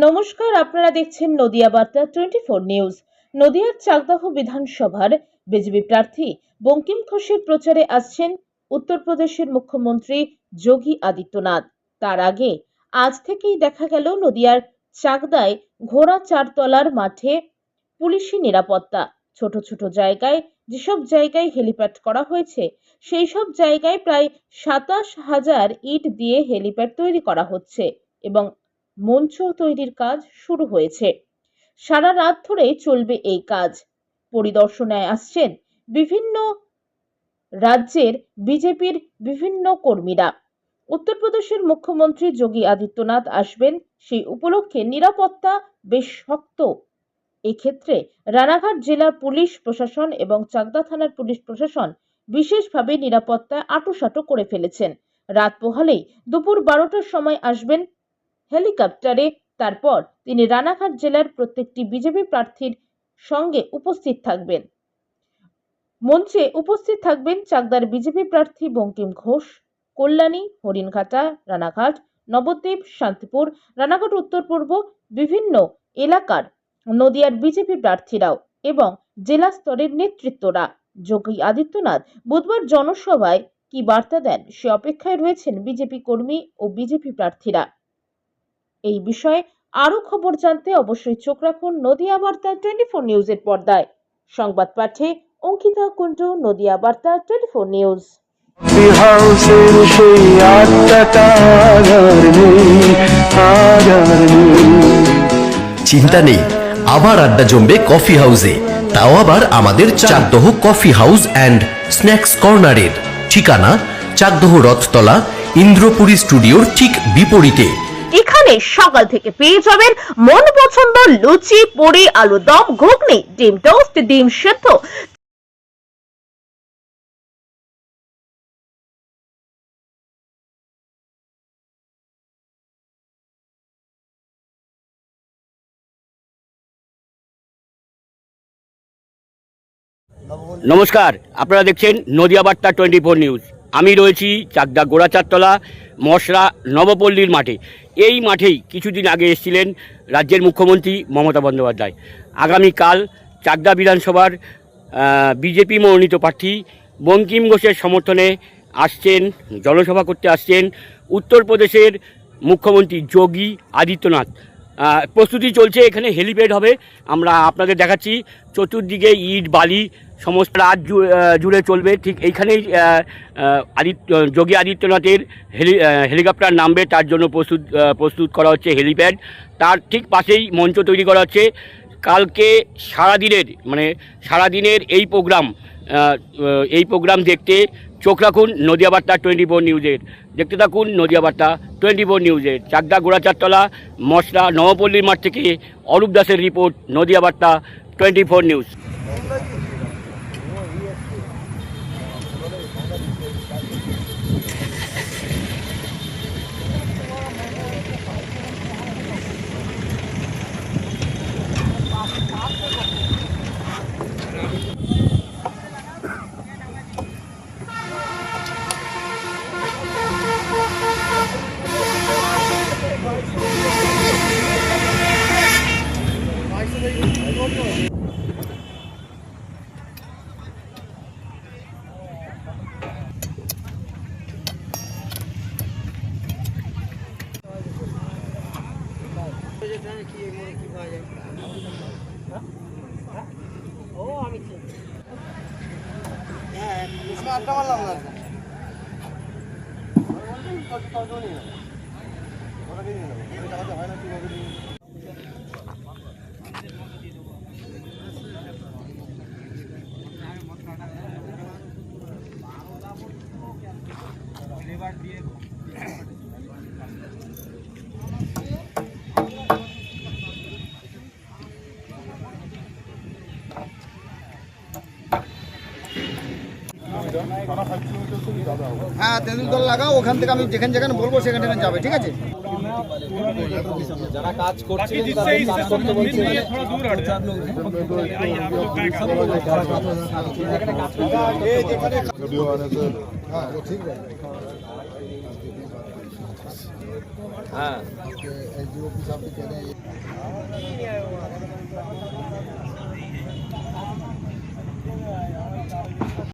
নমস্কার, আপনারা দেখছেন নদিয়া বার্তা 24 নিউজ। নদিয়ার চাকদাহ বিধানসভার বিজেপি প্রার্থী বঙ্কিম ঘোষের প্রচারে আসছেন উত্তরপ্রদেশের মুখ্যমন্ত্রী যোগী আদিত্যনাথ। তার আগে আজ থেকেই দেখা গেল নদিয়ার চাকদায় ঘোড়া চারতলার মাঠে পুলিশি নিরাপত্তা। ছোট ছোট জায়গায় যেসব জায়গায় হেলিপ্যাড করা হয়েছে সেই সব জায়গায় প্রায় 27,000 ইট দিয়ে হেলিপ্যাড তৈরি করা হচ্ছে এবং মঞ্চ তৈরির কাজ শুরু হয়েছে। সারা রাত ধরে চলবে এই কাজ। পরিদর্শনে আসছেন বিভিন্ন রাজ্যের বিজেপির বিভিন্ন কর্মীরা। উত্তরপ্রদেশের মুখ্যমন্ত্রী যোগী আদিত্যনাথ আসবেন, সেই উপলক্ষে নিরাপত্তা বেশ শক্ত। এক্ষেত্রে রানাঘাট জেলার পুলিশ প্রশাসন এবং চাকদা থানার পুলিশ প্রশাসন বিশেষভাবে নিরাপত্তা আঁটোসাঁটো করে ফেলেছেন। রাত পোহালেই দুপুর 12টার সময় আসবেন হেলিকপ্টারে। তারপর তিনি রানাঘাট জেলার প্রত্যেকটি বিজেপি প্রার্থীর সঙ্গে উপস্থিত থাকবেন। মঞ্চে উপস্থিত থাকবেন চাকদার বিজেপি প্রার্থী বঙ্কিম ঘোষ, কল্যাণী, হরিণঘাটা, রানাঘাট, নবদ্বীপ, শান্তিপুর, রানাঘাট উত্তর পূর্ব বিভিন্ন এলাকার নদিয়ার বিজেপি প্রার্থীরাও এবং জেলা স্তরের নেতৃত্বরা। যোগী আদিত্যনাথ বুধবার জনসভায় কি বার্তা দেন সে অপেক্ষায় রয়েছেন বিজেপি কর্মী ও বিজেপি প্রার্থীরা। এই বিষয়ে আরো খবর জানতে অবশ্যই চোখ রাখুন নদিয়া বার্তা 24 নিউজের পর্দায়। সংবাদ পাঠে অঙ্কিতা কুণ্ডু, নদিয়া বার্তা 24 নিউজ। চিন্তা নেই, আবার আড্ডা জমবে কফি হাউসে, তাও আবার আমাদের Chakdah coffee house and snacks কর্নারের। ঠিকানা চাকদহ রথতলা, ইন্দ্রপুরী স্টুডিওর ঠিক বিপরীতে। এখানে সকাল থেকে পেয়ে যাবেন মন পছন্দ লুচি, পুরি, আলুর দম, ঘুগনি, ডিম টোস্ট, ডিম সেদ্ধ। নমস্কার, আপনারা দেখছেন নদিয়া বার্তা 24 নিউজ। আমি রয়েছি চাকদা গোড়া চারতলা মশরা নবপল্লীর মাঠে। এই মাঠেই কিছুদিন আগে এসেছিলেন রাজ্যের মুখ্যমন্ত্রী মমতা বন্দ্যোপাধ্যায়। আগামীকাল চাকদা বিধানসভার বিজেপি মনোনীত প্রার্থী বঙ্কিম ঘোষের সমর্থনে আসছেন, জনসভা করতে আসছেন উত্তরপ্রদেশের মুখ্যমন্ত্রী যোগী আদিত্যনাথ। প্রস্তুতি চলছে, এখানে হেলিপ্যাড হবে। আমরা আপনাদের দেখাচ্ছি, চতুর্দিকে ইট বালি সমস্ত রাত জুড়ে চলবে। ঠিক এইখানেই যোগী আদিত্যনাথের হেলিকপ্টার নামবে, তার জন্য প্রস্তুত করা হচ্ছে হেলিপ্যাড। তার ঠিক পাশেই মঞ্চ তৈরি করা হচ্ছে। কালকে সারাদিনের এই প্রোগ্রাম দেখতে চোখ রাখুন নদিয়া বার্তা 24 নিউজের। দেখতে থাকুন নদিয়া বার্তা 24 নিউজের। চাকদা গোড়া চারতলা মশরা নবপল্লীর মাঠ থেকে অরূপ দাসের রিপোর্ট, নদিয়া বার্তা 24 নিউজ। হ্যাঁ, তেঁতুল লাগাও, ওখান থেকে আমি যেখানে বলবো সেখানে যাবে, ঠিক আছে? যারা কাজ করছে হ্যাঁ এই যে অফিস আপনি